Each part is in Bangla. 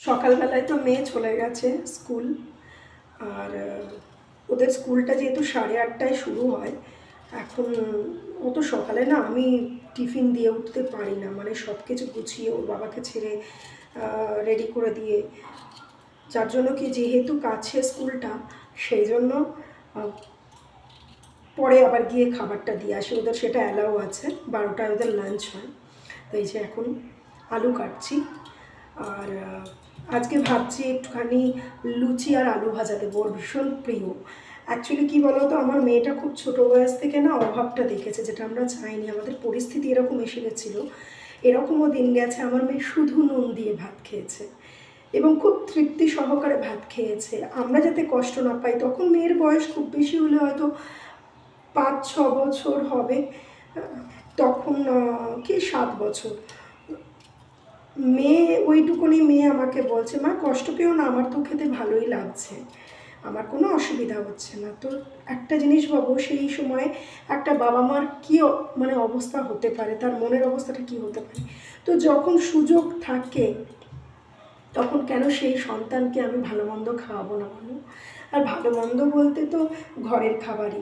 সকালবেলায় তো মেয়ে চলে গেছে স্কুল, আর ওদের স্কুলটা যেহেতু 8:30টায় শুরু হয়, এখন অত সকালে না আমি টিফিন দিয়ে উঠতে পারি না, মানে সব কিছু গুছিয়ে ওর বাবাকে ছেড়ে রেডি করে দিয়ে, যার জন্য কি যেহেতু কাছে স্কুলটা সেই জন্য পরে আবার গিয়ে খাবারটা দিয়ে আসি, ওদের সেটা অ্যালাউ আছে, 12টায় ওদের লাঞ্চ হয়। তো এই যে এখন আলু কাটছি, আর আজকে ভাবছি একটুখানি লুচি আর আলু ভাজা দেবো, ওর ভীষণ প্রিয়। অ্যাকচুয়ালি কী বলো তো, আমার মেয়েটা খুব ছোটো বয়স থেকে না অভাবটা দেখেছে, যেটা আমরা চাইনি, আমাদের পরিস্থিতি এরকম এসে গেছিলো, এরকমও দিন গেছে আমার মেয়ে শুধু নুন দিয়ে ভাত খেয়েছে এবং খুব তৃপ্তি সহকারে ভাত খেয়েছে। আমরা যাতে কষ্ট না পাই, তখন মেয়ের বয়স খুব বেশি হলে হয়তো 5-6 বছর হবে, তখন কি 7 বছর। মেয়ে ওইটুকুনি মেয়ে আমাকে বলছে, মা কষ্ট পেও না, আমার তো খেতে ভালোই লাগছে, আমার কোনো অসুবিধা হচ্ছে না। তো একটা জিনিস ভাবো, সেই সময় একটা বাবা মার কী মানে অবস্থা হতে পারে, তার মনের অবস্থাটা কী হতে পারে। তো যখন সুযোগ থাকে তখন কেন সেই সন্তানকে আমি ভালো মন্দ খাওয়াবো না বলো। আর ভালো মন্দ বলতে তো ঘরের খাবারই,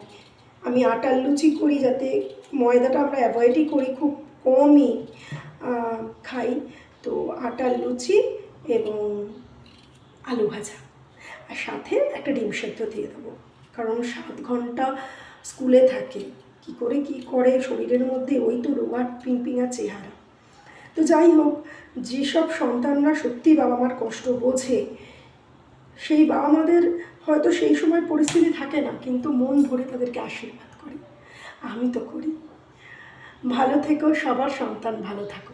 আমি আটার লুচি করি, যাতে ময়দাটা আমরা অ্যাভয়েডই করি, খুব কমই খাই। তো আটার লুচি এবং আলু ভাজা, আর সাথে একটা ডিম সেদ্ধ দিয়ে দেবো, কারণ 7 ঘন্টা স্কুলে থাকে, কি করে কি করে শরীরের মধ্যে, ওই তো রোগা পিংপিঙা চেহারা। তো যাই হোক, যেসব সন্তানরা সত্যি বাবা মার কষ্ট বোঝে, সেই বাবা মাদের হয়তো সেই সময় পরিস্থিতি থাকে না, কিন্তু মন ভরে তাদেরকে আশীর্বাদ করে, আমি তো করি। ভালো থেকো, সবার সন্তান ভালো থাকো।